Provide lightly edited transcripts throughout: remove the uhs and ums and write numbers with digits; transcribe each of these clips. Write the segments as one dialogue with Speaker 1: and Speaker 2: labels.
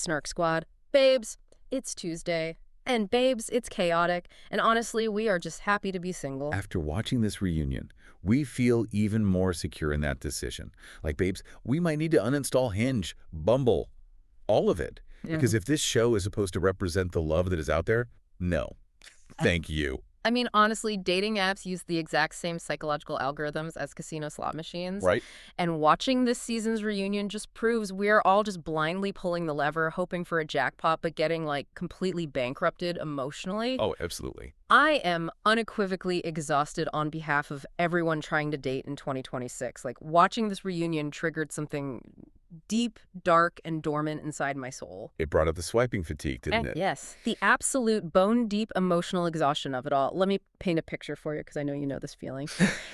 Speaker 1: Snark Squad. Babes, it's Tuesday. And babes, it's chaotic. And honestly, we are just happy to be single.
Speaker 2: After watching this reunion, we feel even more secure in that decision. Like, babes, we might need to uninstall Hinge, Bumble, all of it. Because if this show is supposed to represent the love that is out there, no. Thank you.
Speaker 1: I mean, honestly, dating apps use the exact same psychological algorithms as casino slot machines.
Speaker 2: Right?
Speaker 1: And watching this season's reunion just proves we're all just blindly pulling the lever, hoping for a jackpot, but getting, like, completely bankrupted emotionally.
Speaker 2: Oh, absolutely.
Speaker 1: I am unequivocally exhausted on behalf of everyone trying to date in 2026. Like, watching this reunion triggered something deep, dark, and dormant inside my soul.
Speaker 2: It brought up the swiping fatigue, didn't it?
Speaker 1: Yes. The absolute bone-deep emotional exhaustion of it all. Let me paint a picture for you, because I know you know this feeling.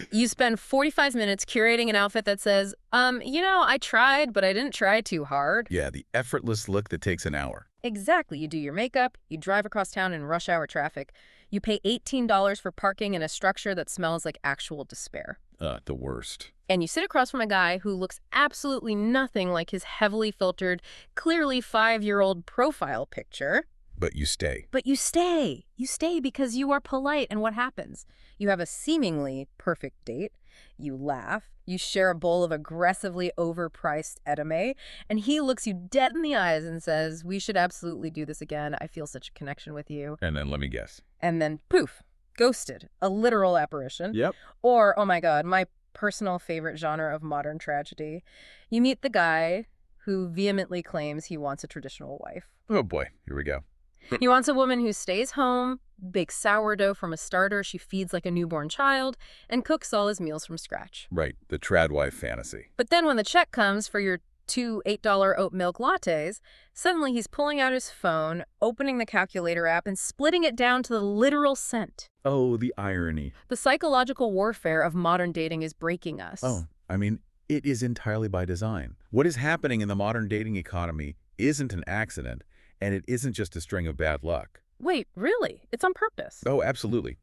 Speaker 1: You spend 45 minutes curating an outfit that says, I tried, but I didn't try too hard.
Speaker 2: Yeah, the effortless look that takes an hour.
Speaker 1: Exactly. You do your makeup, you drive across town in rush hour traffic, you pay $18 for parking in a structure that smells like actual despair.
Speaker 2: The worst.
Speaker 1: And you sit across from a guy who looks absolutely nothing like his heavily filtered, clearly 5-year-old profile picture.
Speaker 2: But you stay.
Speaker 1: But you stay. You stay because you are polite. And what happens? You have a seemingly perfect date. You laugh. You share a bowl of aggressively overpriced edamame. And he looks you dead in the eyes and says, "We should absolutely do this again. I feel such a connection with you."
Speaker 2: And then let me guess.
Speaker 1: And then poof, ghosted. A literal apparition.
Speaker 2: Yep.
Speaker 1: Or, oh my God, my personal favorite genre of modern tragedy. You meet the guy who vehemently claims he wants a traditional wife.
Speaker 2: Oh boy, here we go.
Speaker 1: He wants a woman who stays home, bakes sourdough from a starter she feeds like a newborn child, and cooks all his meals from scratch.
Speaker 2: Right, the trad wife fantasy.
Speaker 1: But then when the check comes for your 2 $8 oat milk lattes, suddenly he's pulling out his phone, opening the calculator app, and splitting it down to the literal cent.
Speaker 2: Oh, the irony.
Speaker 1: The psychological warfare of modern dating is breaking us.
Speaker 2: Oh, I mean, it is entirely by design. What is happening in the modern dating economy isn't an accident, and it isn't just a string of bad luck.
Speaker 1: Wait, really? It's on purpose?
Speaker 2: Oh, absolutely.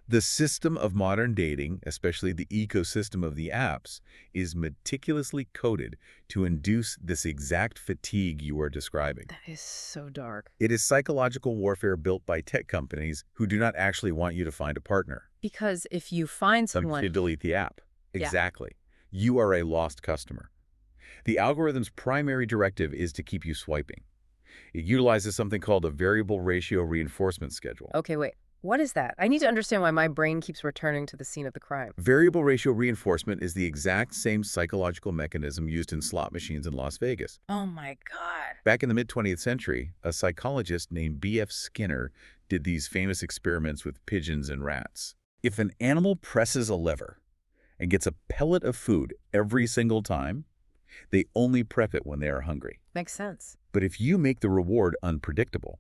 Speaker 2: The system of modern dating, especially the ecosystem of the apps, is meticulously coded to induce this exact fatigue you are describing.
Speaker 1: That is so dark.
Speaker 2: It is psychological warfare built by tech companies who do not actually want you to find a partner.
Speaker 1: Because if you find someone...
Speaker 2: You delete the app.
Speaker 1: Yeah.
Speaker 2: Exactly. You are a lost customer. The algorithm's primary directive is to keep you swiping. It utilizes something called a variable ratio reinforcement schedule.
Speaker 1: Okay, wait. What is that? I need to understand why my brain keeps returning to the scene of the crime.
Speaker 2: Variable ratio reinforcement is the exact same psychological mechanism used in slot machines in Las Vegas.
Speaker 1: Oh my God.
Speaker 2: Back in the mid-20th century, a psychologist named B.F. Skinner did these famous experiments with pigeons and rats. If an animal presses a lever and gets a pellet of food every single time, they only prep it when they are hungry.
Speaker 1: Makes sense.
Speaker 2: But if you make the reward unpredictable,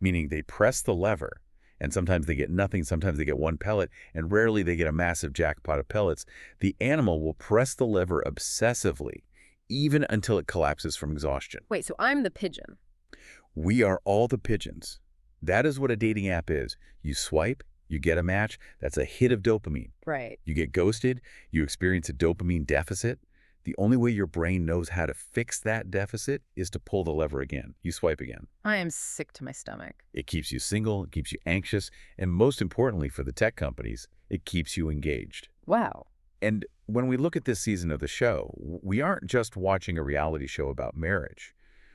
Speaker 2: meaning they press the lever, and sometimes they get nothing, sometimes they get one pellet, and rarely they get a massive jackpot of pellets, the animal will press the lever obsessively, even until it collapses from exhaustion.
Speaker 1: Wait, so I'm the pigeon.
Speaker 2: We are all the pigeons. That is what a dating app is. You swipe, you get a match, that's a hit of dopamine.
Speaker 1: Right.
Speaker 2: You get ghosted, you experience a dopamine deficit. The only way your brain knows how to fix that deficit is to pull the lever again. You swipe again.
Speaker 1: I am sick to my stomach.
Speaker 2: It keeps you single, it keeps you anxious, and most importantly for the tech companies, it keeps you engaged.
Speaker 1: Wow.
Speaker 2: And when we look at this season of the show, we aren't just watching a reality show about marriage.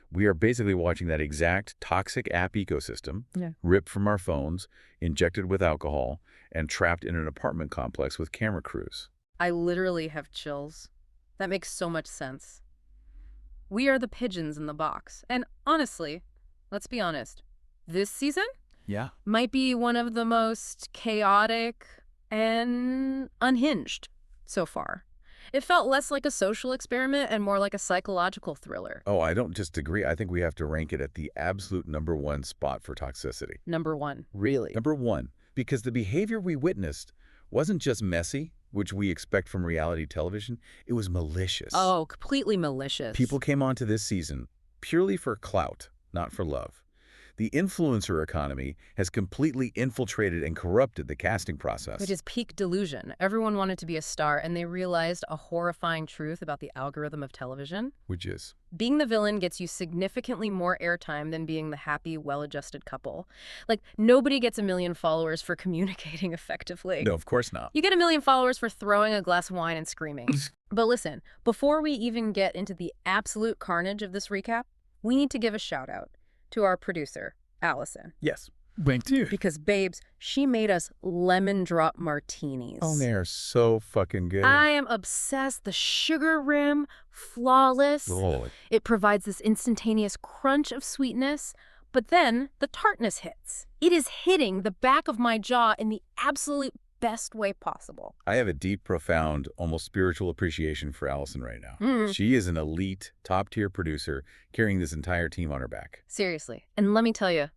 Speaker 2: We are basically watching that exact toxic app ecosystem, ripped from our phones, injected with alcohol, and trapped in an apartment complex with camera crews.
Speaker 1: I literally have chills. That makes so much sense. We are the pigeons in the box. And honestly, let's be honest, this season might be one of the most chaotic and unhinged so far. It felt less like a social experiment and more like a psychological thriller.
Speaker 2: Oh, I don't just agree. I think we have to rank it at the absolute #1 spot for toxicity.
Speaker 1: #1. Really?
Speaker 2: #1, because the behavior we witnessed wasn't just messy, which we expect from reality television. It was malicious.
Speaker 1: Oh, completely malicious.
Speaker 2: People came onto this season purely for clout, not for love. The influencer economy has completely infiltrated and corrupted the casting process.
Speaker 1: Which is peak delusion. Everyone wanted to be a star, and they realized a horrifying truth about the algorithm of television.
Speaker 2: Which is?
Speaker 1: Being the villain gets you significantly more airtime than being the happy, well-adjusted couple. Like, nobody gets 1 million followers for communicating effectively.
Speaker 2: No, of course not.
Speaker 1: You get 1 million followers for throwing a glass of wine and screaming. But listen, before we even get into the absolute carnage of this recap, we need to give a shout-out to our producer, Allison.
Speaker 2: Yes. Thank you.
Speaker 1: Because, babes, she made us lemon drop martinis.
Speaker 2: Oh, they are so fucking good.
Speaker 1: I am obsessed. The sugar rim, flawless.
Speaker 2: Oh.
Speaker 1: It provides this instantaneous crunch of sweetness, but then the tartness hits. It is hitting the back of my jaw in the absolute best way possible.
Speaker 2: I have a deep, profound, almost spiritual appreciation for Allison right now. She is an elite, top-tier producer carrying this entire team on her back.
Speaker 1: Seriously. And let me tell you,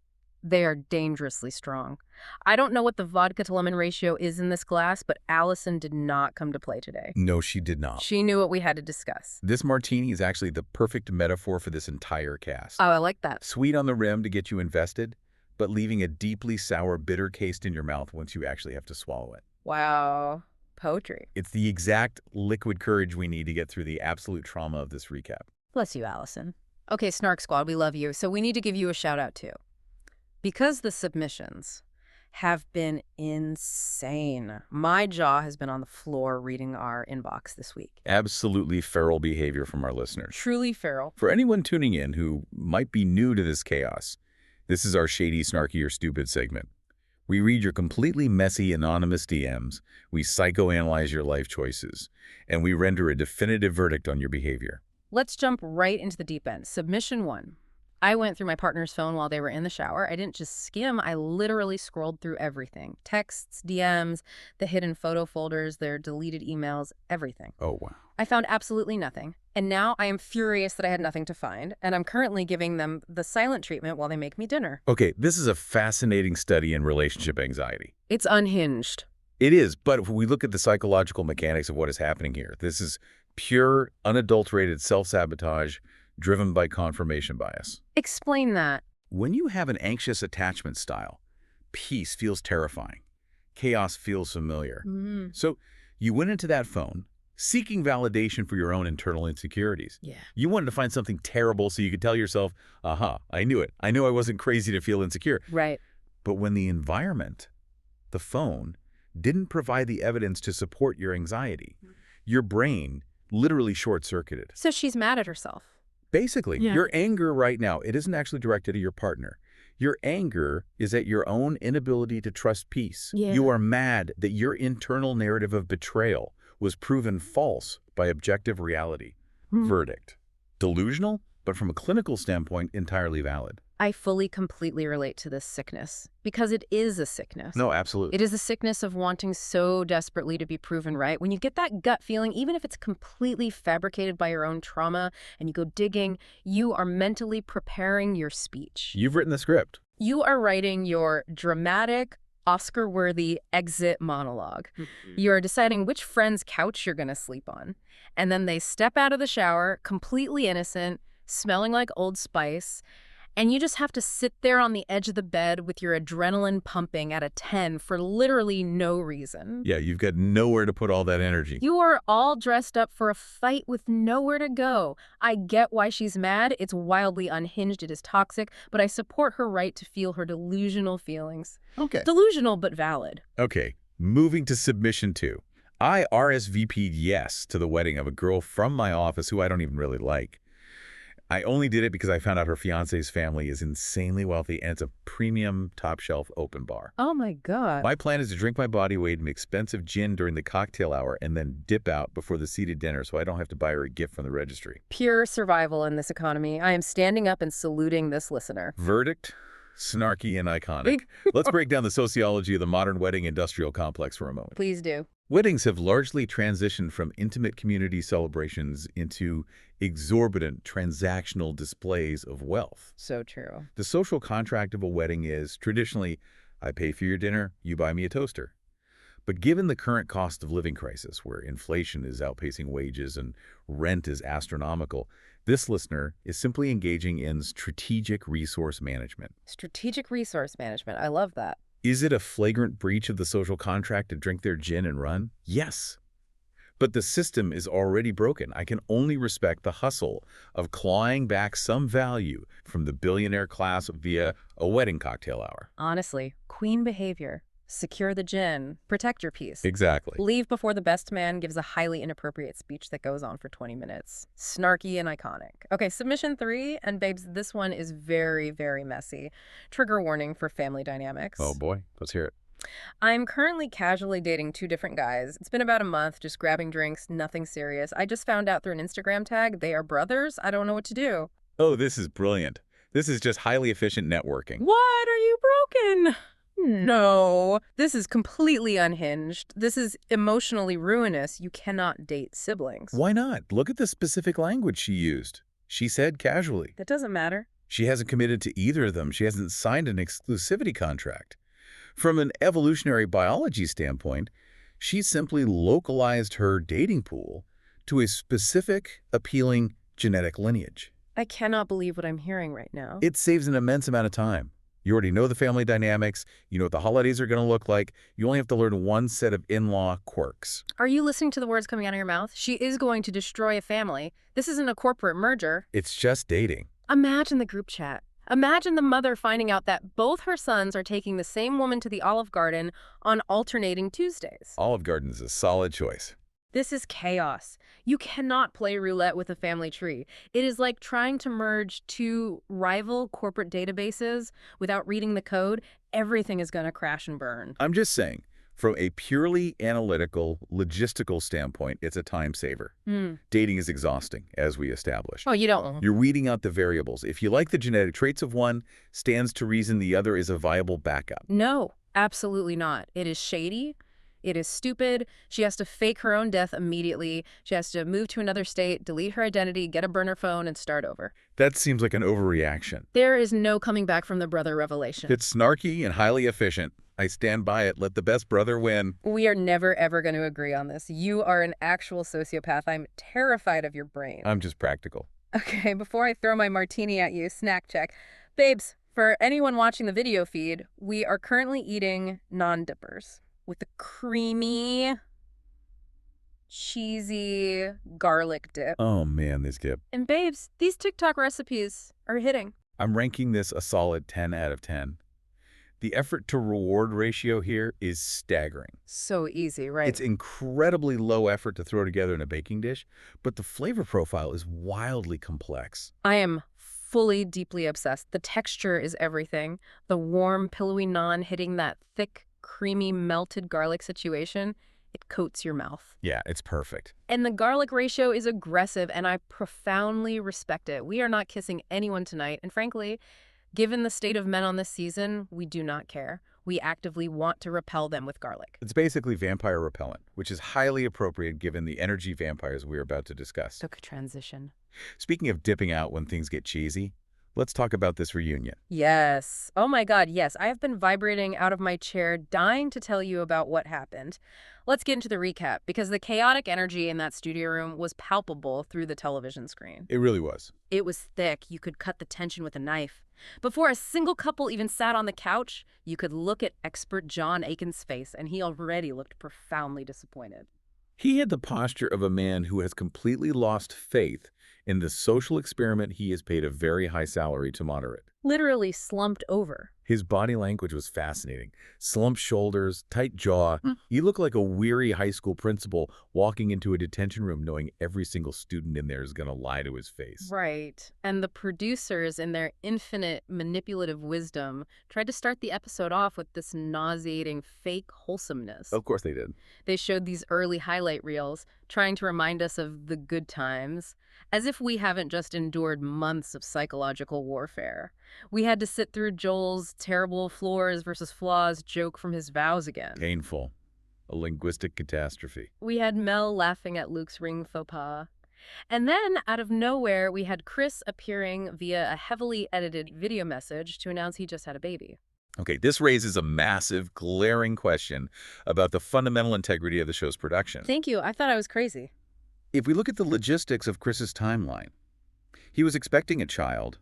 Speaker 1: they are dangerously strong. I don't know what the vodka to lemon ratio is in this glass, but Allison did not come to play today.
Speaker 2: No, she did not.
Speaker 1: She knew what we had to discuss.
Speaker 2: This martini is actually the perfect metaphor for this entire cast.
Speaker 1: Oh, I like that.
Speaker 2: Sweet on the rim to get you invested, but leaving a deeply sour, bitter taste in your mouth once you actually have to swallow it.
Speaker 1: Wow. Poetry.
Speaker 2: It's the exact liquid courage we need to get through the absolute trauma of this recap.
Speaker 1: Bless you, Allison. Okay, Snark Squad, we love you, so we need to give you a shout-out, too. Because the submissions have been insane. My jaw has been on the floor reading our inbox this week.
Speaker 2: Absolutely feral behavior from our listeners.
Speaker 1: Truly feral.
Speaker 2: For anyone tuning in who might be new to this chaos, this is our shady, snarky, or stupid segment. We read your completely messy, anonymous DMs, we psychoanalyze your life choices, and we render a definitive verdict on your behavior.
Speaker 1: Let's jump right into the deep end. Submission 1. I went through my partner's phone while they were in the shower. I didn't just skim, I literally scrolled through everything. Texts, DMs, the hidden photo folders, their deleted emails, everything.
Speaker 2: Oh, wow.
Speaker 1: I found absolutely nothing. And now I am furious that I had nothing to find, and I'm currently giving them the silent treatment while they make me dinner.
Speaker 2: Okay, this is a fascinating study in relationship anxiety.
Speaker 1: It's unhinged.
Speaker 2: It is, but if we look at the psychological mechanics of what is happening here, this is pure, unadulterated self-sabotage driven by confirmation bias.
Speaker 1: Explain that.
Speaker 2: When you have an anxious attachment style, peace feels terrifying. Chaos feels familiar. So you went into that phone seeking validation for your own internal insecurities.
Speaker 1: Yeah.
Speaker 2: You wanted to find something terrible so you could tell yourself, aha, I knew it. I knew I wasn't crazy to feel insecure.
Speaker 1: Right.
Speaker 2: But when the environment, the phone, didn't provide the evidence to support your anxiety, your brain literally short-circuited.
Speaker 1: So she's mad at herself.
Speaker 2: Basically, your anger right now, it isn't actually directed at your partner. Your anger is at your own inability to trust peace.
Speaker 1: Yeah.
Speaker 2: You are mad that your internal narrative of betrayal was proven false by objective reality. Verdict. Delusional, but from a clinical standpoint, entirely valid.
Speaker 1: I fully, completely relate to this sickness, because it is a sickness.
Speaker 2: No, absolutely.
Speaker 1: It is the sickness of wanting so desperately to be proven right. When you get that gut feeling, even if it's completely fabricated by your own trauma, and you go digging, you are mentally preparing your speech.
Speaker 2: You've written the script.
Speaker 1: You are writing your dramatic, Oscar-worthy exit monologue. You are deciding which friend's couch you're going to sleep on. And then they step out of the shower, completely innocent, smelling like Old Spice, and you just have to sit there on the edge of the bed with your adrenaline pumping at a 10 for literally no reason.
Speaker 2: Yeah, you've got nowhere to put all that energy.
Speaker 1: You are all dressed up for a fight with nowhere to go. I get why she's mad. It's wildly unhinged. It is toxic. But I support her right to feel her delusional feelings.
Speaker 2: Okay.
Speaker 1: Delusional, but valid.
Speaker 2: Okay, moving to submission 2. I RSVP'd yes to the wedding of a girl from my office who I don't even really like. I only did it because I found out her fiance's family is insanely wealthy and it's a premium top-shelf open bar.
Speaker 1: Oh my God.
Speaker 2: My plan is to drink my body weight in expensive gin during the cocktail hour and then dip out before the seated dinner so I don't have to buy her a gift from the registry.
Speaker 1: Pure survival in this economy. I am standing up and saluting this listener.
Speaker 2: Verdict? Snarky and iconic. Let's break down the sociology of the modern wedding industrial complex for a moment.
Speaker 1: Please do.
Speaker 2: Weddings have largely transitioned from intimate community celebrations into exorbitant transactional displays of wealth.
Speaker 1: So true.
Speaker 2: The social contract of a wedding is, traditionally, I pay for your dinner, you buy me a toaster. But given the current cost of living crisis, where inflation is outpacing wages and rent is astronomical, This listener is simply engaging in strategic resource management.
Speaker 1: Strategic resource management. I love that.
Speaker 2: Is it a flagrant breach of the social contract to drink their gin and run? Yes. But the system is already broken. I can only respect the hustle of clawing back some value from the billionaire class via a wedding cocktail hour.
Speaker 1: Honestly, queen behavior. Secure the gin. Protect your peace.
Speaker 2: Exactly.
Speaker 1: Leave before the best man gives a highly inappropriate speech that goes on for 20 minutes. Snarky and iconic. Okay, submission 3, and babes, this one is very, very messy. Trigger warning for family dynamics.
Speaker 2: Oh boy, let's hear it.
Speaker 1: I'm currently casually dating 2 different guys. It's been about a month, just grabbing drinks, nothing serious. I just found out through an Instagram tag they are brothers. I don't know what to do.
Speaker 2: Oh, this is brilliant. This is just highly efficient networking.
Speaker 1: What? Are you broken? No, this is completely unhinged. This is emotionally ruinous. You cannot date siblings.
Speaker 2: Why not? Look at the specific language she used. She said casually.
Speaker 1: That doesn't matter.
Speaker 2: She hasn't committed to either of them. She hasn't signed an exclusivity contract. From an evolutionary biology standpoint, she simply localized her dating pool to a specific, appealing genetic lineage.
Speaker 1: I cannot believe what I'm hearing right now.
Speaker 2: It saves an immense amount of time. You already know the family dynamics. You know what the holidays are going to look like. You only have to learn one set of in-law quirks.
Speaker 1: Are you listening to the words coming out of your mouth? She is going to destroy a family. This isn't a corporate merger.
Speaker 2: It's just dating.
Speaker 1: Imagine the group chat. Imagine the mother finding out that both her sons are taking the same woman to the Olive Garden on alternating Tuesdays.
Speaker 2: Olive Garden is a solid choice.
Speaker 1: This is chaos. You cannot play roulette with a family tree. It is like trying to merge 2 rival corporate databases without reading the code. Everything is going to crash and burn.
Speaker 2: I'm just saying, from a purely analytical, logistical standpoint, it's a time saver. Dating is exhausting, as we established.
Speaker 1: Oh, you don't.
Speaker 2: You're weeding out the variables. If you like the genetic traits of one, stands to reason the other is a viable backup.
Speaker 1: No, absolutely not. It is shady. It is stupid. She has to fake her own death immediately. She has to move to another state, delete her identity, get a burner phone, and start over.
Speaker 2: That seems like an overreaction.
Speaker 1: There is no coming back from the brother revelation.
Speaker 2: It's snarky and highly efficient. I stand by it. Let the best brother win.
Speaker 1: We are never, ever going to agree on this. You are an actual sociopath. I'm terrified of your brain.
Speaker 2: I'm just practical.
Speaker 1: Okay, before I throw my martini at you, snack check. Babes, for anyone watching the video feed, we are currently eating non-dippers with the creamy, cheesy garlic dip.
Speaker 2: Oh man, this dip.
Speaker 1: And babes, these TikTok recipes are hitting.
Speaker 2: I'm ranking this a solid 10 out of 10. The effort to reward ratio here is staggering.
Speaker 1: So easy, right?
Speaker 2: It's incredibly low effort to throw together in a baking dish, but the flavor profile is wildly complex.
Speaker 1: I am fully, deeply obsessed. The texture is everything. The warm, pillowy naan hitting that thick, creamy, melted garlic situation, it coats your mouth.
Speaker 2: Yeah, it's perfect.
Speaker 1: And the garlic ratio is aggressive, and I profoundly respect it. We are not kissing anyone tonight, and frankly, given the state of men on this season, we do not care. We actively want to repel them with garlic.
Speaker 2: It's basically vampire repellent, which is highly appropriate given the energy vampires we're about to discuss.
Speaker 1: Took transition.
Speaker 2: Speaking of dipping out when things get cheesy, let's talk about this reunion.
Speaker 1: Yes. Oh my God, yes. I have been vibrating out of my chair, dying to tell you about what happened. Let's get into the recap, because the chaotic energy in that studio room was palpable through the television screen.
Speaker 2: It really was.
Speaker 1: It was thick. You could cut the tension with a knife. Before a single couple even sat on the couch, you could look at expert John Aiken's face, and he already looked profoundly disappointed.
Speaker 2: He had the posture of a man who has completely lost faith in the social experiment he has paid a very high salary to moderate.
Speaker 1: Literally slumped over.
Speaker 2: His body language was fascinating. Slumped shoulders, tight jaw. He looked like a weary high school principal walking into a detention room knowing every single student in there is going to lie to his face.
Speaker 1: Right. And the producers, in their infinite manipulative wisdom, tried to start the episode off with this nauseating fake wholesomeness.
Speaker 2: Of course they did.
Speaker 1: They showed these early highlight reels, trying to remind us of the good times, as if we haven't just endured months of psychological warfare. We had to sit through Joel's terrible floors versus flaws joke from his vows again.
Speaker 2: Painful. A linguistic catastrophe.
Speaker 1: We had Mel laughing at Luke's ring faux pas. And then, out of nowhere, we had Chris appearing via a heavily edited video message to announce he just had a baby.
Speaker 2: Okay, this raises a massive, glaring question about the fundamental integrity of the show's production.
Speaker 1: Thank you. I thought I was crazy.
Speaker 2: If we look at the logistics of Chris's timeline, He was expecting a child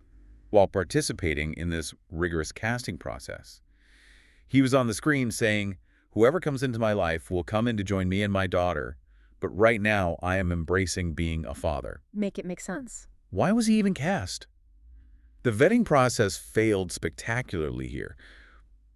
Speaker 2: while participating in this rigorous casting process. He was on the screen saying, "Whoever comes into my life will come in to join me and my daughter, but right now I am embracing being a father."
Speaker 1: Make it make sense.
Speaker 2: Why was he even cast? The vetting process failed spectacularly here.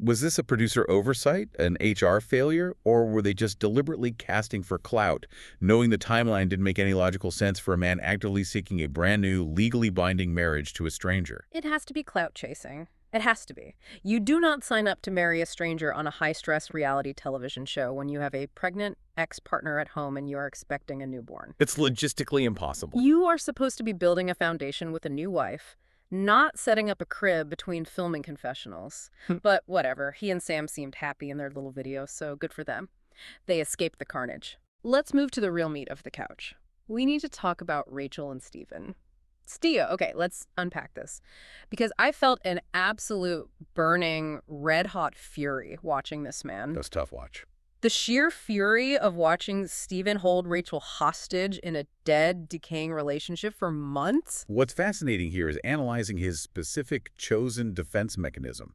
Speaker 2: Was this a producer oversight, an HR failure, or were they just deliberately casting for clout, knowing the timeline didn't make any logical sense for a man actively seeking a brand new, legally binding marriage to a stranger?
Speaker 1: It has to be clout chasing. It has to be. You do not sign up to marry a stranger on a high-stress reality television show when you have a pregnant ex-partner at home and you are expecting a newborn.
Speaker 2: It's logistically impossible.
Speaker 1: You are supposed to be building a foundation with a new wife, not setting up a crib between filming confessionals. But whatever, he and Sam seemed happy in their little video, so good for them. They escaped the carnage. Let's move to the real meat of the couch. We need to talk about Rachel and Steven. Okay, let's unpack this. Because I felt an absolute burning, red-hot fury watching this man.
Speaker 2: That's a tough watch.
Speaker 1: The sheer fury of watching Steven hold Rachel hostage in a dead, decaying relationship for months.
Speaker 2: What's fascinating here is analyzing his specific chosen defense mechanism.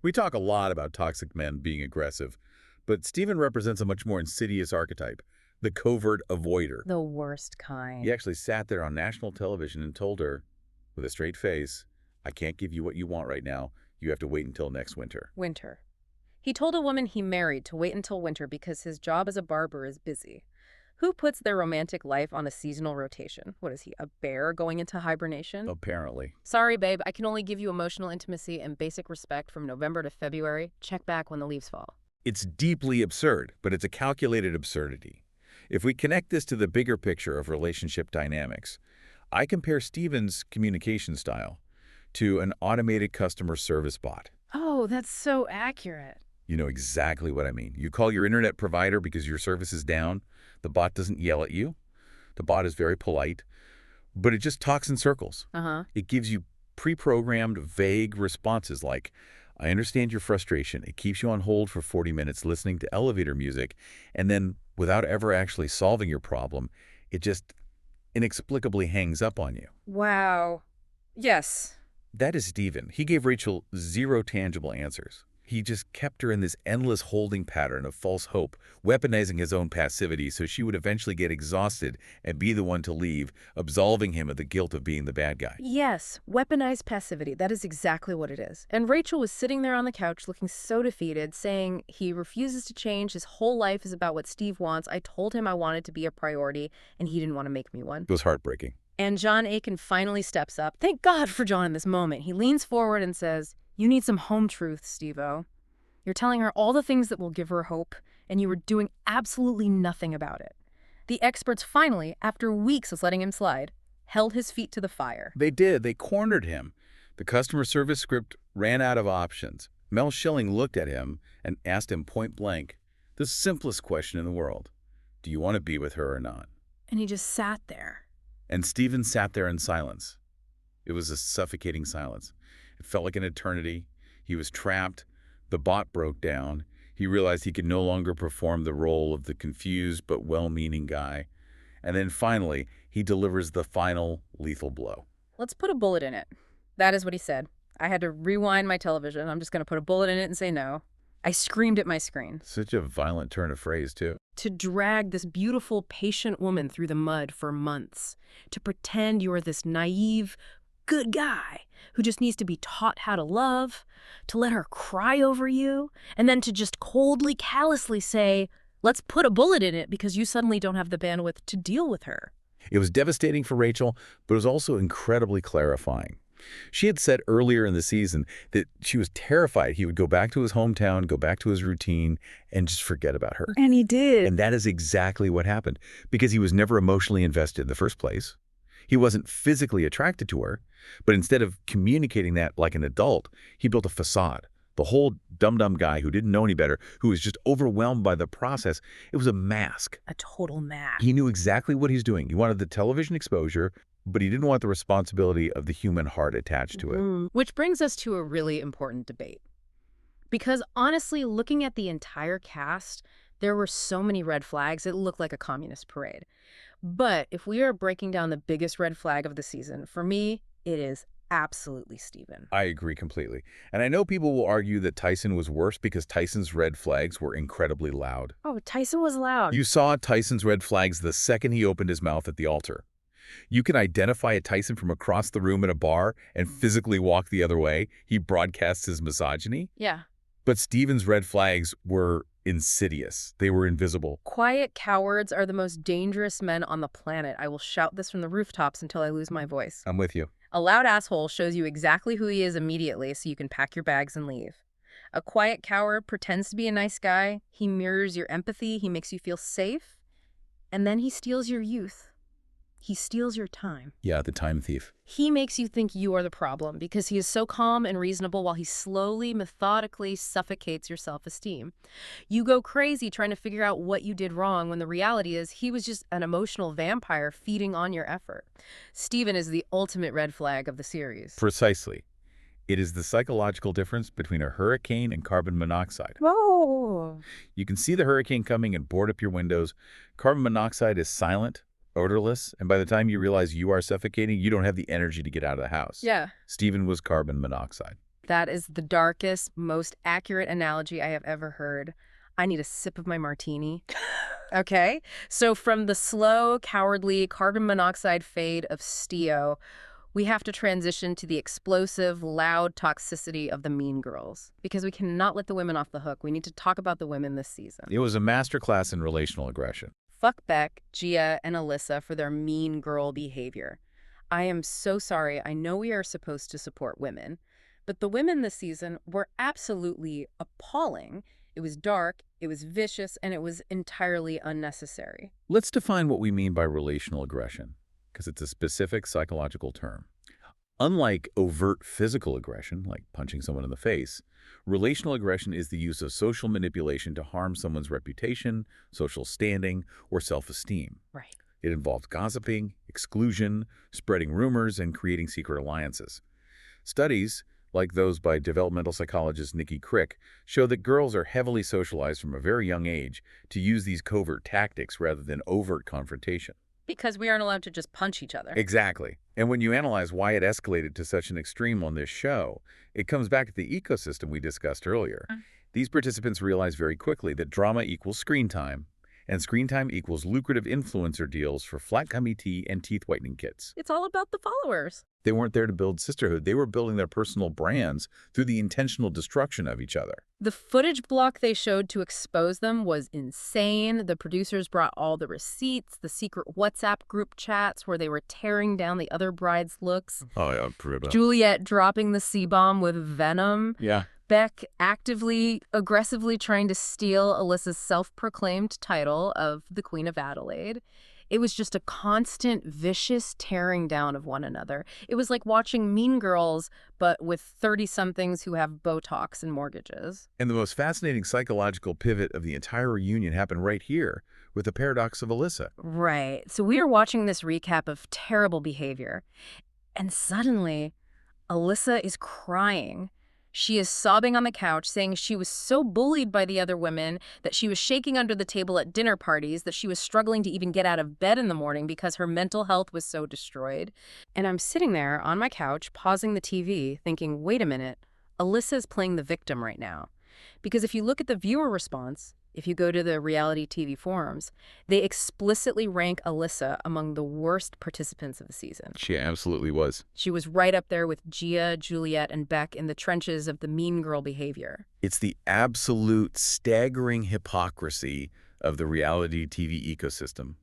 Speaker 2: We talk a lot about toxic men being aggressive, but Steven represents a much more insidious archetype, the covert avoider.
Speaker 1: The worst kind.
Speaker 2: He actually sat there on national television and told her, with a straight face, "I can't give you what you want right now. You have to wait until next winter."
Speaker 1: Winter. He told a woman he married to wait until winter because his job as a barber is busy. Who puts their romantic life on a seasonal rotation? What is he, a bear going into hibernation?
Speaker 2: Apparently.
Speaker 1: Sorry, babe, I can only give you emotional intimacy and basic respect from November to February. Check back when the leaves fall.
Speaker 2: It's deeply absurd, but it's a calculated absurdity. If we connect this to the bigger picture of relationship dynamics, I compare Steven's communication style to an automated customer service bot.
Speaker 1: Oh, that's so accurate.
Speaker 2: You know exactly what I mean. You call your internet provider because your service is down. The bot doesn't yell at you. The bot is very polite, but it just talks in circles. It gives you pre-programmed, vague responses like, "I understand your frustration." It keeps you on hold for 40 minutes listening to elevator music, and then, without ever actually solving your problem, it just inexplicably hangs up on you.
Speaker 1: Wow. Yes.
Speaker 2: That is Steven. He gave Rachel zero tangible answers. He just kept her in this endless holding pattern of false hope, weaponizing his own passivity so she would eventually get exhausted and be the one to leave, absolving him of the guilt of being the bad guy.
Speaker 1: Yes, weaponized passivity. That is exactly what it is. And Rachel was sitting there on the couch looking so defeated, saying he refuses to change. His whole life is about what Steve wants. I told him I wanted to be a priority, and he didn't want to make me one.
Speaker 2: It was heartbreaking.
Speaker 1: And John Aiken finally steps up. Thank God for John in this moment. He leans forward and says, "You need some home truth, Steve-O. You're telling her all the things that will give her hope, and you were doing absolutely nothing about it." The experts finally, after weeks of letting him slide, held his feet to the fire.
Speaker 2: They did. They cornered him. The customer service script ran out of options. Mel Schilling looked at him and asked him point blank, the simplest question in the world: "Do you want to be with her or not?"
Speaker 1: And he just sat there.
Speaker 2: And Steven sat there in silence. It was a suffocating silence. It felt like an eternity. He was trapped. The bot broke down. He realized he could no longer perform the role of the confused but well-meaning guy. And then finally, he delivers the final lethal blow.
Speaker 1: "Let's put a bullet in it." That is what he said. I had to rewind my television. I'm just going to put a bullet in it and say no. I screamed at my screen.
Speaker 2: Such a violent turn of phrase, too.
Speaker 1: To drag this beautiful, patient woman through the mud for months. To pretend you're this naive, good guy who just needs to be taught how to love. To let her cry over you. And then to just coldly, callously say, "Let's put a bullet in it," because you suddenly don't have the bandwidth to deal with her.
Speaker 2: It was devastating for Rachel, but it was also incredibly clarifying. She had said earlier in the season that she was terrified he would go back to his hometown, go back to his routine, and just forget about her.
Speaker 1: And he did.
Speaker 2: And that is exactly what happened, because he was never emotionally invested in the first place. He wasn't physically attracted to her, but instead of communicating that like an adult, he built a facade. The whole dum-dum guy who didn't know any better, who was just overwhelmed by the process, it was a mask.
Speaker 1: A total mask.
Speaker 2: He knew exactly what he's doing. He wanted the television exposure, but he didn't want the responsibility of the human heart attached to it.
Speaker 1: Which brings us to a really important debate. Because honestly, looking at the entire cast, there were so many red flags, it looked like a communist parade. But if we are breaking down the biggest red flag of the season, for me, it is absolutely Steven.
Speaker 2: I agree completely. And I know people will argue that Tyson was worse because Tyson's red flags were incredibly loud.
Speaker 1: Oh, Tyson was loud.
Speaker 2: You saw Tyson's red flags the second he opened his mouth at the altar. You can identify a Tyson from across the room at a bar and physically walk the other way. He broadcasts his misogyny.
Speaker 1: Yeah.
Speaker 2: But Steven's red flags were insidious. They were invisible.
Speaker 1: Quiet cowards are the most dangerous men on the planet. I will shout this from the rooftops until I lose my voice.
Speaker 2: I'm with you.
Speaker 1: A loud asshole shows you exactly who he is immediately so you can pack your bags and leave. A quiet coward pretends to be a nice guy. He mirrors your empathy. He makes you feel safe. And then he steals your youth. He steals your time.
Speaker 2: Yeah, the time thief.
Speaker 1: He makes you think you are the problem because he is so calm and reasonable while he slowly, methodically suffocates your self-esteem. You go crazy trying to figure out what you did wrong when the reality is he was just an emotional vampire feeding on your effort. Steven is the ultimate red flag of the series.
Speaker 2: Precisely. It is the psychological difference between a hurricane and carbon monoxide.
Speaker 1: Whoa!
Speaker 2: You can see the hurricane coming and board up your windows. Carbon monoxide is silent, odorless, and by the time you realize you are suffocating, you don't have the energy to get out of the house.
Speaker 1: Yeah.
Speaker 2: Steven was carbon monoxide.
Speaker 1: That is the darkest, most accurate analogy I have ever heard. I need a sip of my martini. Okay? So from the slow, cowardly carbon monoxide fade of Steo, we have to transition to the explosive, loud toxicity of the mean girls. Because we cannot let the women off the hook. We need to talk about the women this season.
Speaker 2: It was a masterclass in relational aggression.
Speaker 1: Fuck Beck, Gia, and Alyssa for their mean girl behavior. I am so sorry. I know we are supposed to support women, but the women this season were absolutely appalling. It was dark, it was vicious, and it was entirely unnecessary.
Speaker 2: Let's define what we mean by relational aggression, because it's a specific psychological term. Unlike overt physical aggression, like punching someone in the face, relational aggression is the use of social manipulation to harm someone's reputation, social standing, or self-esteem.
Speaker 1: Right.
Speaker 2: It involves gossiping, exclusion, spreading rumors, and creating secret alliances. Studies, like those by developmental psychologist Nikki Crick, show that girls are heavily socialized from a very young age to use these covert tactics rather than overt confrontation.
Speaker 1: Because we aren't allowed to just punch each other.
Speaker 2: Exactly. And when you analyze why it escalated to such an extreme on this show, it comes back to the ecosystem we discussed earlier. These participants realize very quickly that drama equals screen time, and screen time equals lucrative influencer deals for flat tummy tea and teeth whitening kits.
Speaker 1: It's all about the followers.
Speaker 2: They weren't there to build sisterhood. They were building their personal brands through the intentional destruction of each other.
Speaker 1: The footage block they showed to expose them was insane. The producers brought all the receipts, the secret WhatsApp group chats where they were tearing down the other bride's looks.
Speaker 2: Oh, yeah.
Speaker 1: Juliet dropping the C-bomb with venom.
Speaker 2: Yeah.
Speaker 1: Beck actively, aggressively trying to steal Alyssa's self-proclaimed title of the Queen of Adelaide. It was just a constant, vicious tearing down of one another. It was like watching Mean Girls, but with 30-somethings who have Botox and mortgages.
Speaker 2: And the most fascinating psychological pivot of the entire reunion happened right here with the paradox of Alyssa.
Speaker 1: Right. So we are watching this recap of terrible behavior. And suddenly, Alyssa is crying. She is sobbing on the couch, saying she was so bullied by the other women that she was shaking under the table at dinner parties, that she was struggling to even get out of bed in the morning because her mental health was so destroyed. And I'm sitting there on my couch, pausing the TV, thinking, wait a minute, Alyssa is playing the victim right now. Because if you look at the viewer response, if you go to the reality TV forums, they explicitly rank Alyssa among the worst participants of the season.
Speaker 2: She absolutely was.
Speaker 1: She was right up there with Gia, Juliet, and Beck in the trenches of the mean girl behavior.
Speaker 2: It's the absolute staggering hypocrisy of the reality TV ecosystem.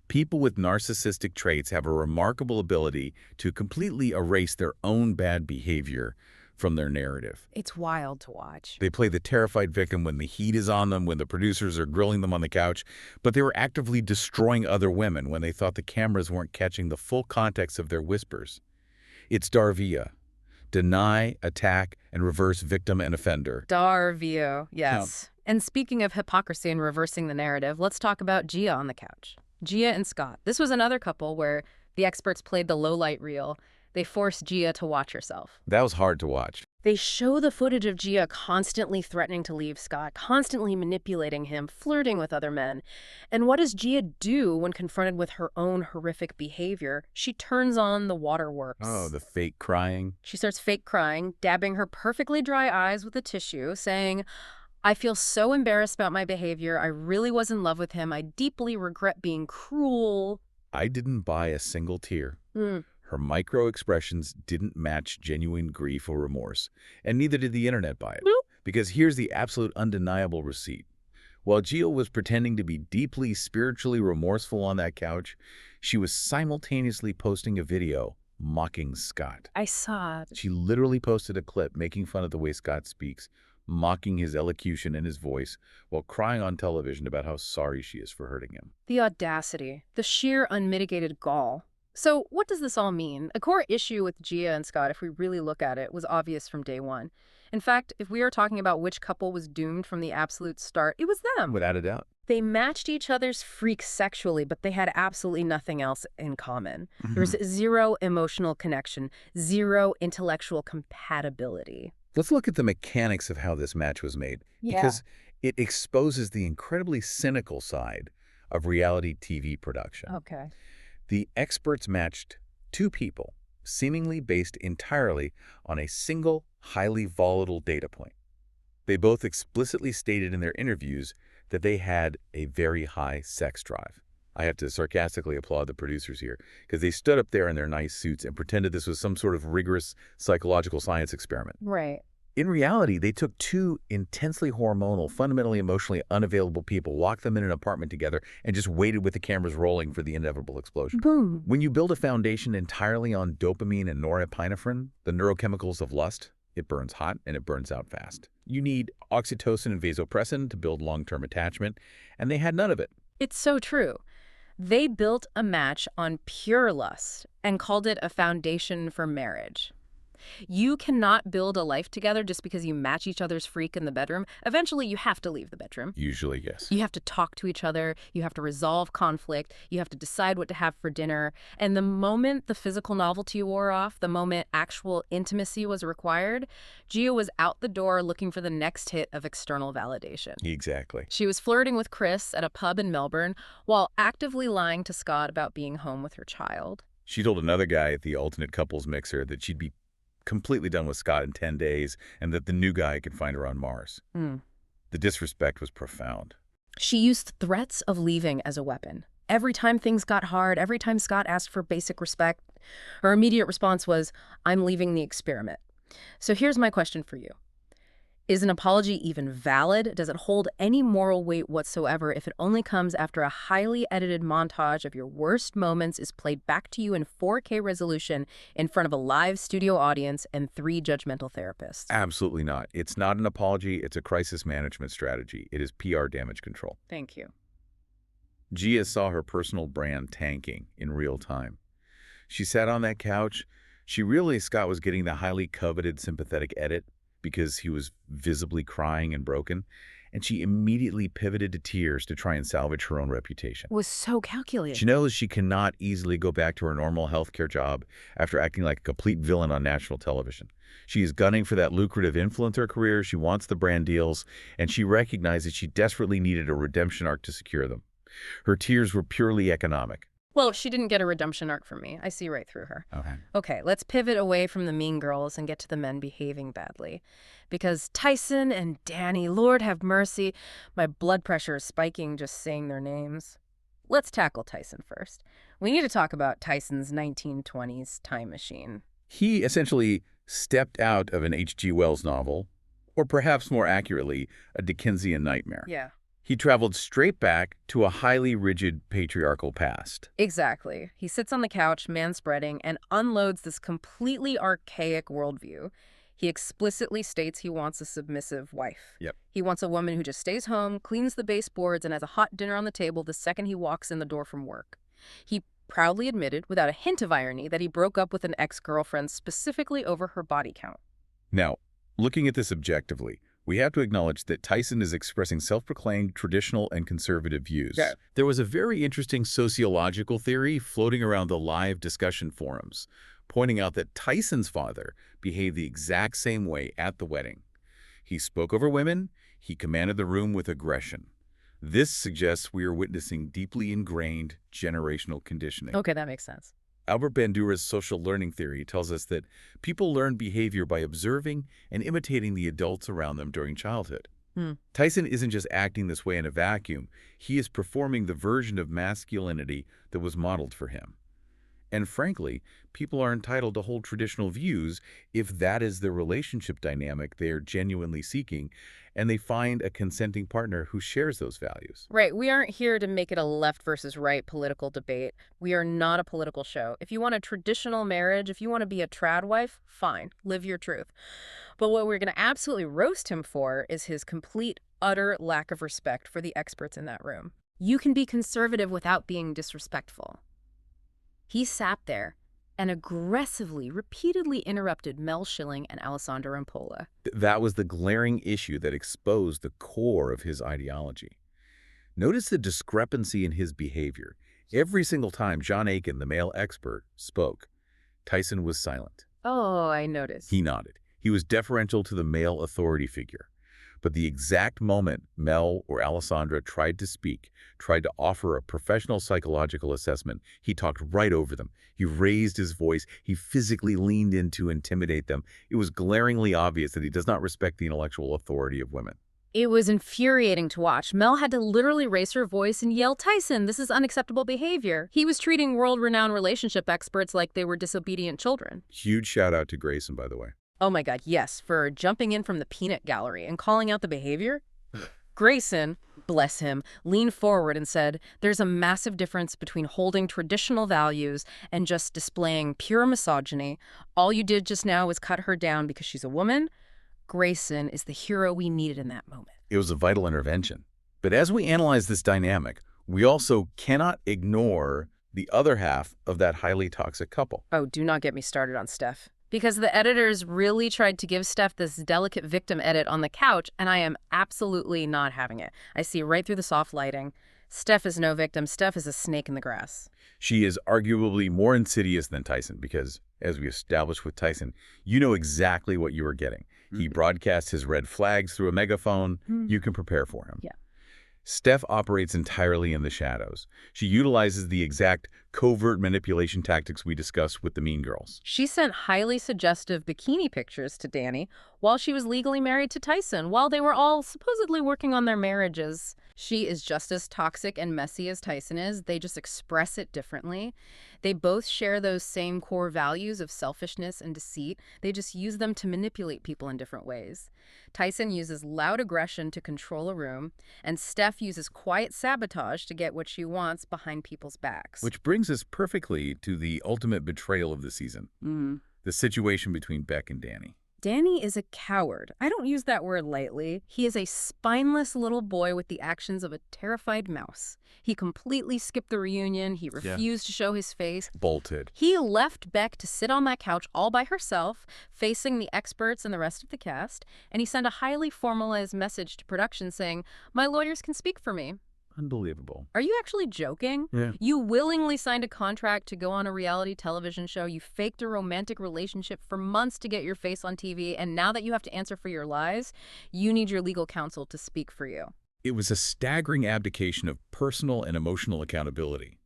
Speaker 2: People with narcissistic traits have a remarkable ability to completely erase their own bad behavior from their narrative.
Speaker 1: It's wild to watch.
Speaker 2: They play the terrified victim when the heat is on them, when the producers are grilling them on the couch, but they were actively destroying other women when they thought the cameras weren't catching the full context of their whispers. It's Darvia. Deny, attack, and reverse victim and offender.
Speaker 1: Darvia, yes. Yeah. And speaking of hypocrisy and reversing the narrative, let's talk about Gia on the couch. Gia and Scott. This was another couple where the experts played the low-light reel. They forced Gia to watch herself.
Speaker 2: That was hard to watch.
Speaker 1: They show the footage of Gia constantly threatening to leave Scott, constantly manipulating him, flirting with other men. And what does Gia do when confronted with her own horrific behavior? She turns on the waterworks.
Speaker 2: Oh, the fake crying.
Speaker 1: She starts fake crying, dabbing her perfectly dry eyes with a tissue, saying, I feel so embarrassed about my behavior. I really was in love with him. I deeply regret being cruel.
Speaker 2: I didn't buy a single tear.
Speaker 1: Mm.
Speaker 2: Her micro-expressions didn't match genuine grief or remorse, and neither did the internet buy it.
Speaker 1: Nope.
Speaker 2: Because here's the absolute undeniable receipt. While Gia was pretending to be deeply spiritually remorseful on that couch, she was simultaneously posting a video mocking Scott.
Speaker 1: I saw it.
Speaker 2: She literally posted a clip making fun of the way Scott speaks, mocking his elocution and his voice, while crying on television about how sorry she is for hurting him.
Speaker 1: The audacity, the sheer unmitigated gall. So what does this all mean? A core issue with Gia and Scott, if we really look at it, was obvious from day one. In fact, if we are talking about which couple was doomed from the absolute start, it was them.
Speaker 2: Without a doubt.
Speaker 1: They matched each other's freaks sexually, but they had absolutely nothing else in common. There was zero emotional connection, zero intellectual compatibility.
Speaker 2: Let's look at the mechanics of how this match was made, because it exposes the incredibly cynical side of reality TV production.
Speaker 1: Okay.
Speaker 2: The experts matched two people, seemingly based entirely on a single, highly volatile data point. They both explicitly stated in their interviews that they had a very high sex drive. I have to sarcastically applaud the producers here, because they stood up there in their nice suits and pretended this was some sort of rigorous psychological science experiment.
Speaker 1: Right.
Speaker 2: In reality, they took two intensely hormonal, fundamentally emotionally unavailable people, locked them in an apartment together, and just waited with the cameras rolling for the inevitable explosion.
Speaker 1: Boom.
Speaker 2: When you build a foundation entirely on dopamine and norepinephrine, the neurochemicals of lust, it burns hot and it burns out fast. You need oxytocin and vasopressin to build long-term attachment, and they had none of it.
Speaker 1: It's so true. They built a match on pure lust and called it a foundation for marriage. You cannot build a life together just because you match each other's freak in the bedroom. Eventually, you have to leave the bedroom.
Speaker 2: Usually, yes.
Speaker 1: You have to talk to each other. You have to resolve conflict. You have to decide what to have for dinner. And the moment the physical novelty wore off, the moment actual intimacy was required, Gia was out the door looking for the next hit of external validation.
Speaker 2: Exactly.
Speaker 1: She was flirting with Chris at a pub in Melbourne while actively lying to Scott about being home with her child.
Speaker 2: She told another guy at the alternate couples mixer that she'd be completely done with Scott in 10 days and that the new guy could find her on Mars. The disrespect was profound.
Speaker 1: She used threats of leaving as a weapon. Every time things got hard, every time Scott asked for basic respect, her immediate response was, I'm leaving the experiment. So here's my question for you. Is an apology even valid? Does it hold any moral weight whatsoever if it only comes after a highly edited montage of your worst moments is played back to you in 4K resolution in front of a live studio audience and 3 judgmental therapists?
Speaker 2: Absolutely not. It's not an apology. It's a crisis management strategy. It is PR damage control.
Speaker 1: Thank you.
Speaker 2: Gia saw her personal brand tanking in real time. She sat on that couch. She realized Scott was getting the highly coveted sympathetic edit because he was visibly crying and broken, and she immediately pivoted to tears to try and salvage her own reputation.
Speaker 1: It was so calculated.
Speaker 2: She knows she cannot easily go back to her normal healthcare job after acting like a complete villain on national television. She is gunning for that lucrative influencer career, she wants the brand deals, and she recognized that she desperately needed a redemption arc to secure them. Her tears were purely economic.
Speaker 1: Well, she didn't get a redemption arc from me. I see right through her. Okay, let's pivot away from the mean girls and get to the men behaving badly. Because Tyson and Danny, Lord have mercy, my blood pressure is spiking just saying their names. Let's tackle Tyson first. We need to talk about Tyson's 1920s time machine.
Speaker 2: He essentially stepped out of an H.G. Wells novel, or perhaps more accurately, a Dickensian nightmare.
Speaker 1: Yeah.
Speaker 2: He traveled straight back to a highly rigid patriarchal past.
Speaker 1: Exactly. He sits on the couch, manspreading, and unloads this completely archaic worldview. He explicitly states he wants a submissive wife.
Speaker 2: Yep.
Speaker 1: He wants a woman who just stays home, cleans the baseboards, and has a hot dinner on the table the second he walks in the door from work. He proudly admitted, without a hint of irony, that he broke up with an ex-girlfriend specifically over her body count.
Speaker 2: Now, looking at this objectively, we have to acknowledge that Tyson is expressing self-proclaimed traditional and conservative views.
Speaker 1: Yeah.
Speaker 2: There was a very interesting sociological theory floating around the live discussion forums, pointing out that Tyson's father behaved the exact same way at the wedding. He spoke over women, he commanded the room with aggression. This suggests we are witnessing deeply ingrained generational conditioning.
Speaker 1: Okay, that makes sense.
Speaker 2: Albert Bandura's social learning theory tells us that people learn behavior by observing and imitating the adults around them during childhood. Tyson isn't just acting this way in a vacuum. He is performing the version of masculinity that was modeled for him. And frankly, people are entitled to hold traditional views if that is the relationship dynamic they are genuinely seeking, and they find a consenting partner who shares those values.
Speaker 1: Right. We aren't here to make it a left versus right political debate. We are not a political show. If you want a traditional marriage, if you want to be a trad wife, fine, live your truth. But what we're going to absolutely roast him for is his complete, utter lack of respect for the experts in that room. You can be conservative without being disrespectful. He sat there and aggressively, repeatedly interrupted Mel Schilling and Alessandra Rampolla.
Speaker 2: That was the glaring issue that exposed the core of his ideology. Notice the discrepancy in his behavior. Every single time John Aiken, the male expert, spoke, Tyson was silent.
Speaker 1: Oh, I noticed.
Speaker 2: He nodded. He was deferential to the male authority figure. But the exact moment Mel or Alessandra tried to speak, tried to offer a professional psychological assessment, he talked right over them. He raised his voice. He physically leaned in to intimidate them. It was glaringly obvious that he does not respect the intellectual authority of women.
Speaker 1: It was infuriating to watch. Mel had to literally raise her voice and yell, "Tyson, this is unacceptable behavior." He was treating world-renowned relationship experts like they were disobedient children.
Speaker 2: Huge shout out to Grayson, by the way.
Speaker 1: Oh my God, yes, for jumping in from the peanut gallery and calling out the behavior. Grayson, bless him, leaned forward and said, "There's a massive difference between holding traditional values and just displaying pure misogyny. All you did just now was cut her down because she's a woman. Grayson is the hero we needed in that moment."
Speaker 2: It was a vital intervention. But as we analyze this dynamic, we also cannot ignore the other half of that highly toxic couple.
Speaker 1: Oh, do not get me started on Steph. Because the editors really tried to give Steph this delicate victim edit on the couch, and I am absolutely not having it. I see right through the soft lighting. Steph is no victim. Steph is a snake in the grass.
Speaker 2: She is arguably more insidious than Tyson because, as we established with Tyson, you know exactly what you are getting. He broadcasts his red flags through a megaphone. You can prepare for him.
Speaker 1: Yeah.
Speaker 2: Steph operates entirely in the shadows. She utilizes the exact covert manipulation tactics we discussed with the Mean Girls.
Speaker 1: She sent highly suggestive bikini pictures to Danny while she was legally married to Tyson, while they were all supposedly working on their marriages. She is just as toxic and messy as Tyson is. They just express it differently. They both share those same core values of selfishness and deceit. They just use them to manipulate people in different ways. Tyson uses loud aggression to control a room, and Steph uses quiet sabotage to get what she wants behind people's backs.
Speaker 2: Which brings us perfectly to the ultimate betrayal of the season. The situation between Beck and Danny.
Speaker 1: Danny is a coward. I don't use that word lightly. He is a spineless little boy with the actions of a terrified mouse. He completely skipped the reunion. He refused to show his face.
Speaker 2: Bolted.
Speaker 1: He left Beck to sit on that couch all by herself, facing the experts and the rest of the cast, and he sent a highly formalized message to production saying, "My lawyers can speak for me."
Speaker 2: Unbelievable.
Speaker 1: Are you actually joking?
Speaker 2: Yeah.
Speaker 1: You willingly signed a contract to go on a reality television show. You faked a romantic relationship for months to get your face on TV, and now that you have to answer for your lies, you need your legal counsel to speak for you.
Speaker 2: It was a staggering abdication of personal and emotional accountability.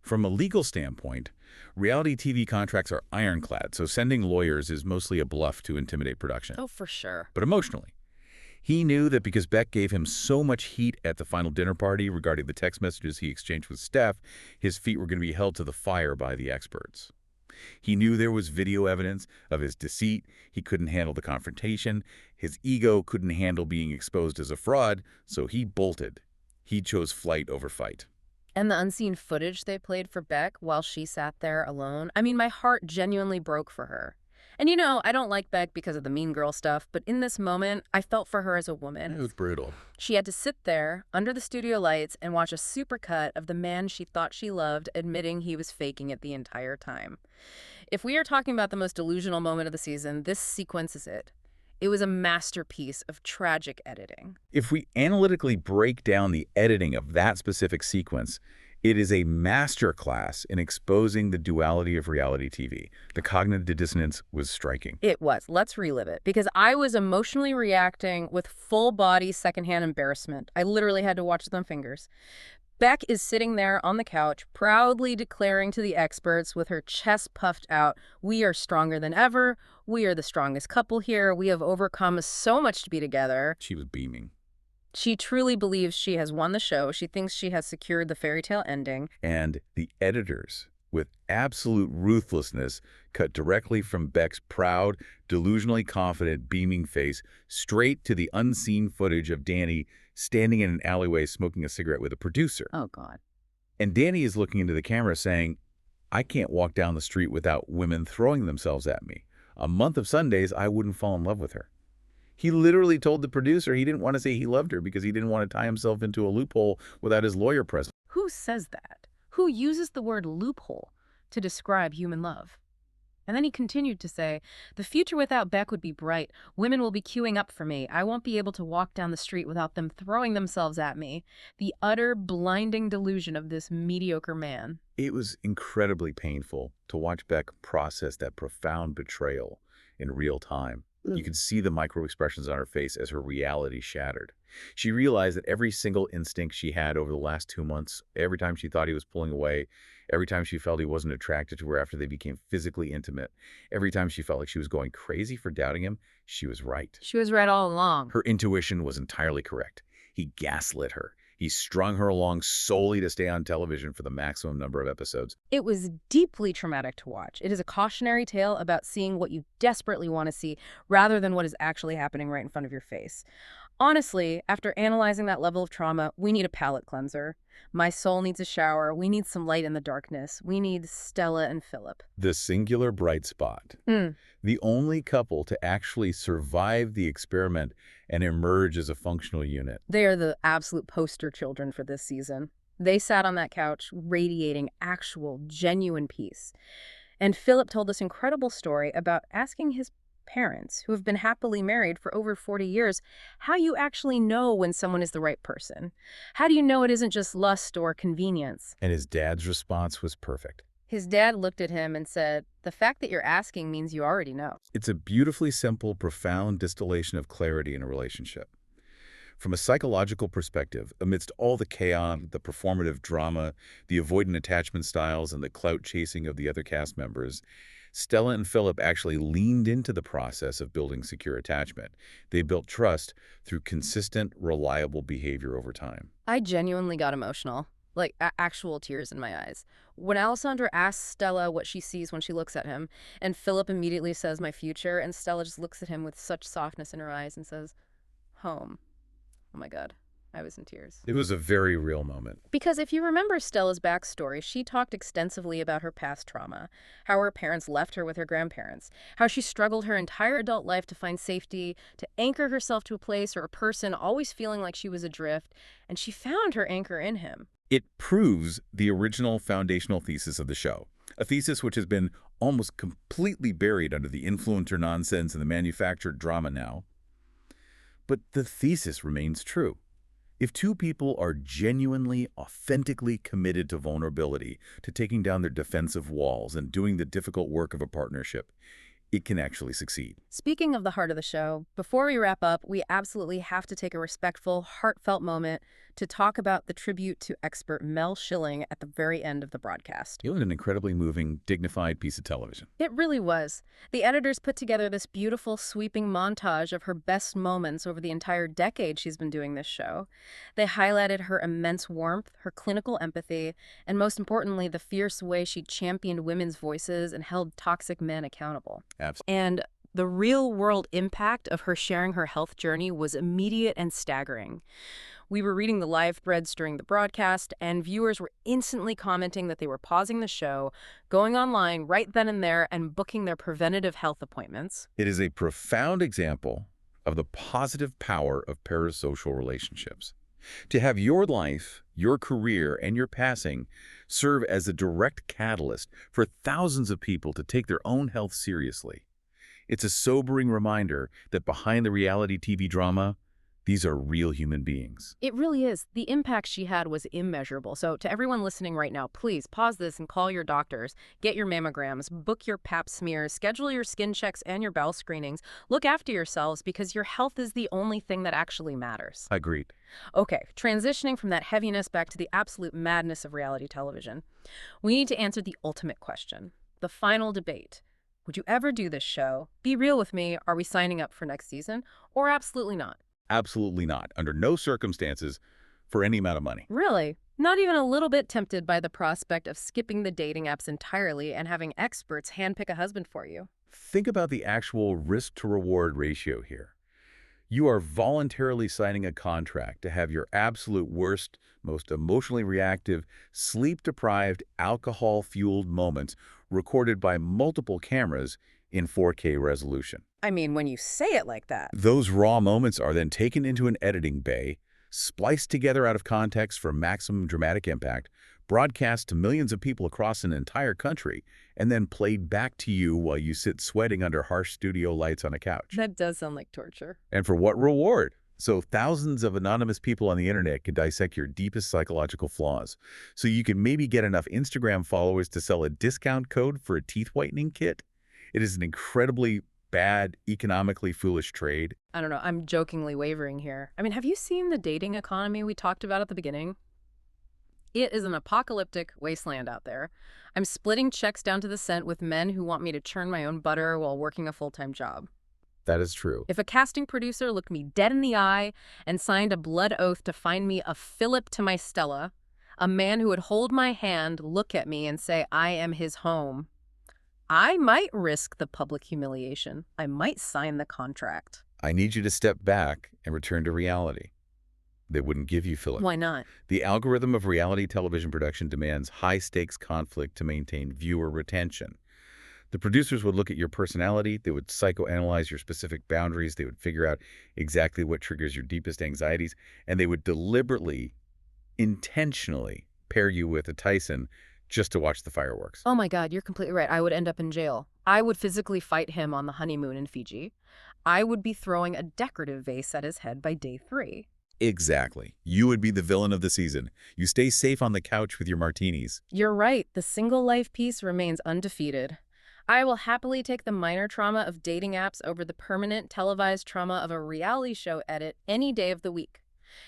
Speaker 2: From a legal standpoint, reality TV contracts are ironclad, so sending lawyers is mostly a bluff to intimidate production.
Speaker 1: Oh, for sure.
Speaker 2: But emotionally, he knew that because Beck gave him so much heat at the final dinner party regarding the text messages he exchanged with Steph, his feet were going to be held to the fire by the experts. He knew there was video evidence of his deceit. He couldn't handle the confrontation. His ego couldn't handle being exposed as a fraud, so he bolted. He chose flight over fight.
Speaker 1: And the unseen footage they played for Beck while she sat there alone, I mean, my heart genuinely broke for her. And you know, I don't like Beck because of the mean girl stuff, but in this moment, I felt for her as a woman.
Speaker 2: It was brutal.
Speaker 1: She had to sit there under the studio lights and watch a supercut of the man she thought she loved admitting he was faking it the entire time. If we are talking about the most delusional moment of the season, this sequence is it. It was a masterpiece of tragic editing.
Speaker 2: If we analytically break down the editing of that specific sequence, It is a masterclass in exposing the duality of reality TV. The cognitive dissonance was striking.
Speaker 1: It was. Let's relive it. Because I was emotionally reacting with full-body secondhand embarrassment. I literally had to watch them fingers. Beck is sitting there on the couch, proudly declaring to the experts with her chest puffed out, "We are stronger than ever. We are the strongest couple here. We have overcome so much to be together."
Speaker 2: She was beaming.
Speaker 1: She truly believes she has won the show. She thinks she has secured the fairy tale ending.
Speaker 2: And the editors, with absolute ruthlessness, cut directly from Beck's proud, delusionally confident, beaming face straight to the unseen footage of Danny standing in an alleyway smoking a cigarette with a producer.
Speaker 1: Oh, God.
Speaker 2: And Danny is looking into the camera saying, "I can't walk down the street without women throwing themselves at me. A month of Sundays, I wouldn't fall in love with her." He literally told the producer he didn't want to say he loved her because he didn't want to tie himself into a loophole without his lawyer present.
Speaker 1: Who says that? Who uses the word loophole to describe human love? And then he continued to say, "The future without Beck would be bright. Women will be queuing up for me. I won't be able to walk down the street without them throwing themselves at me." The utter blinding delusion of this mediocre man.
Speaker 2: It was incredibly painful to watch Beck process that profound betrayal in real time. You could see the micro-expressions on her face as her reality shattered. She realized that every single instinct she had over the last 2 months, every time she thought he was pulling away, every time she felt he wasn't attracted to her after they became physically intimate, every time she felt like she was going crazy for doubting him, she was right.
Speaker 1: She was right all along.
Speaker 2: Her intuition was entirely correct. He gaslit her. He strung her along solely to stay on television for the maximum number of episodes.
Speaker 1: It was deeply traumatic to watch. It is a cautionary tale about seeing what you desperately want to see rather than what is actually happening right in front of your face. Honestly, after analyzing that level of trauma, we need a palate cleanser. My soul needs a shower. We need some light in the darkness. We need Stella and Filip.
Speaker 2: The singular bright spot. The only couple to actually survive the experiment and emerge as a functional unit.
Speaker 1: They are the absolute poster children for this season. They sat on that couch radiating actual, genuine peace. And Filip told this incredible story about asking his parents, who have been happily married for over 40 years, how you actually know when someone is the right person. How do you know it isn't just lust or convenience?
Speaker 2: And his dad's response was perfect.
Speaker 1: His dad looked at him and said, "The fact that you're asking means you already know."
Speaker 2: It's a beautifully simple, profound distillation of clarity in a relationship. From a psychological perspective, amidst all the chaos, the performative drama, the avoidant attachment styles, and the clout chasing of the other cast members, Stella and Filip actually leaned into the process of building secure attachment. They built trust through consistent, reliable behavior over time.
Speaker 1: I genuinely got emotional, like actual tears in my eyes. When Alessandra asks Stella what she sees when she looks at him, and Filip immediately says, "My future," and Stella just looks at him with such softness in her eyes and says, "Home." Oh my God. I was in tears.
Speaker 2: It was a very real moment.
Speaker 1: Because if you remember Stella's backstory, she talked extensively about her past trauma, how her parents left her with her grandparents, how she struggled her entire adult life to find safety, to anchor herself to a place or a person, always feeling like she was adrift, and she found her anchor in him.
Speaker 2: It proves the original foundational thesis of the show, a thesis which has been almost completely buried under the influencer nonsense and the manufactured drama now. But the thesis remains true. If two people are genuinely, authentically committed to vulnerability, to taking down their defensive walls and doing the difficult work of a partnership, it can actually succeed.
Speaker 1: Speaking of the heart of the show, before we wrap up, we absolutely have to take a respectful, heartfelt moment to talk about the tribute to expert Mel Schilling at the very end of the broadcast.
Speaker 2: It was an incredibly moving, dignified piece of television.
Speaker 1: It really was. The editors put together this beautiful, sweeping montage of her best moments over the entire decade she's been doing this show. They highlighted her immense warmth, her clinical empathy, and most importantly, the fierce way she championed women's voices and held toxic men accountable.
Speaker 2: Absolutely.
Speaker 1: And the real-world impact of her sharing her health journey was immediate and staggering. We were reading the live threads during the broadcast, and viewers were instantly commenting that they were pausing the show, going online right then and there, and booking their preventative health appointments.
Speaker 2: It is a profound example of the positive power of parasocial relationships. To have your life, your career, and your passing serve as a direct catalyst for thousands of people to take their own health seriously. It's a sobering reminder that behind the reality TV drama, These are real human beings.
Speaker 1: It really is. The impact she had was immeasurable. So to everyone listening right now, please pause this and call your doctors. Get your mammograms, book your pap smears, schedule your skin checks and your bowel screenings. Look after yourselves because your health is the only thing that actually matters.
Speaker 2: Agreed.
Speaker 1: Okay, transitioning from that heaviness back to the absolute madness of reality television. We need to answer the ultimate question, the final debate. Would you ever do this show? Be real with me. Are we signing up for next season? Or absolutely not?
Speaker 2: Absolutely not. Under no circumstances for any amount of money.
Speaker 1: Really? Not even a little bit tempted by the prospect of skipping the dating apps entirely and having experts handpick a husband for you?
Speaker 2: Think about the actual risk-to-reward ratio here. You are voluntarily signing a contract to have your absolute worst, most emotionally reactive, sleep-deprived, alcohol-fueled moments recorded by multiple cameras in 4K resolution.
Speaker 1: I mean, when you say it like that.
Speaker 2: Those raw moments are then taken into an editing bay, spliced together out of context for maximum dramatic impact, broadcast to millions of people across an entire country, and then played back to you while you sit sweating under harsh studio lights on a couch.
Speaker 1: That does sound like torture.
Speaker 2: And for what reward? So thousands of anonymous people on the internet can dissect your deepest psychological flaws. So you can maybe get enough Instagram followers to sell a discount code for a teeth whitening kit. It is an incredibly bad, economically foolish trade.
Speaker 1: I don't know, I'm jokingly wavering here. I mean, have you seen the dating economy we talked about at the beginning? It is an apocalyptic wasteland out there. I'm splitting checks down to the cent with men who want me to churn my own butter while working a full-time job.
Speaker 2: That is true.
Speaker 1: If a casting producer looked me dead in the eye and signed a blood oath to find me a Filip to my Stella, a man who would hold my hand, look at me, and say I am his home, I might risk the public humiliation. I might sign the contract.
Speaker 2: I need you to step back and return to reality. They wouldn't give you Filip.
Speaker 1: Why not?
Speaker 2: The algorithm of reality television production demands high-stakes conflict to maintain viewer retention. The producers would look at your personality, they would psychoanalyze your specific boundaries, they would figure out exactly what triggers your deepest anxieties, and they would deliberately, intentionally pair you with a Tyson just to watch the fireworks.
Speaker 1: Oh my God, you're completely right. I would end up in jail. I would physically fight him on the honeymoon in Fiji. I would be throwing a decorative vase at his head by day 3.
Speaker 2: Exactly. You would be the villain of the season. You stay safe on the couch with your martinis.
Speaker 1: You're right. The single life piece remains undefeated. I will happily take the minor trauma of dating apps over the permanent televised trauma of a reality show edit any day of the week.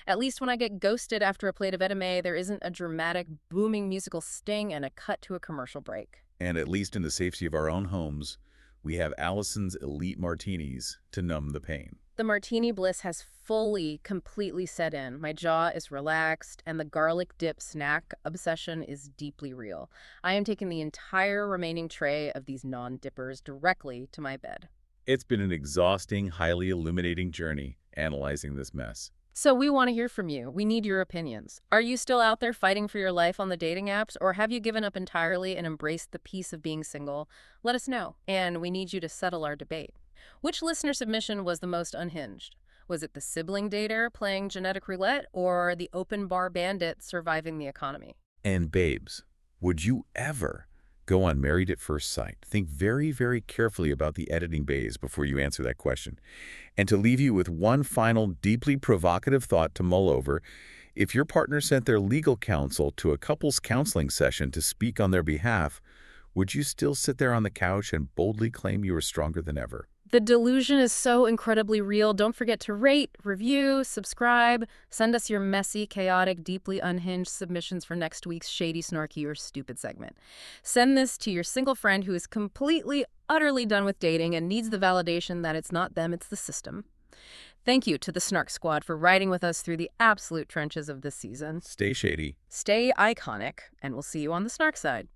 Speaker 1: At least when I get ghosted after a plate of edamame, there isn't a dramatic, booming musical sting and a cut to a commercial break.
Speaker 2: And at least in the safety of our own homes, we have Allison's elite martinis to numb the pain.
Speaker 1: The martini bliss has fully, completely set in. My jaw is relaxed, and the garlic dip snack obsession is deeply real. I am taking the entire remaining tray of these non-dippers directly to my bed.
Speaker 2: It's been an exhausting, highly illuminating journey analyzing this mess.
Speaker 1: So we want to hear from you. We need your opinions. Are you still out there fighting for your life on the dating apps, or have you given up entirely and embraced the peace of being single? Let us know, and we need you to settle our debate. Which listener submission was the most unhinged? Was it the sibling dater playing genetic roulette, or the open bar bandit surviving the economy?
Speaker 2: And babes, would you ever go on Married at First Sight? Think very, very carefully about the editing bays before you answer that question. And to leave you with one final deeply provocative thought to mull over, if your partner sent their legal counsel to a couples counseling session to speak on their behalf, would you still sit there on the couch and boldly claim you were stronger than ever?
Speaker 1: The delusion is so incredibly real. Don't forget to rate, review, subscribe. Send us your messy, chaotic, deeply unhinged submissions for next week's shady, snarky, or stupid segment. Send this to your single friend who is completely, utterly done with dating and needs the validation that it's not them, it's the system. Thank you to the Snark Squad for riding with us through the absolute trenches of this season.
Speaker 2: Stay shady.
Speaker 1: Stay iconic, and we'll see you on the Snark side.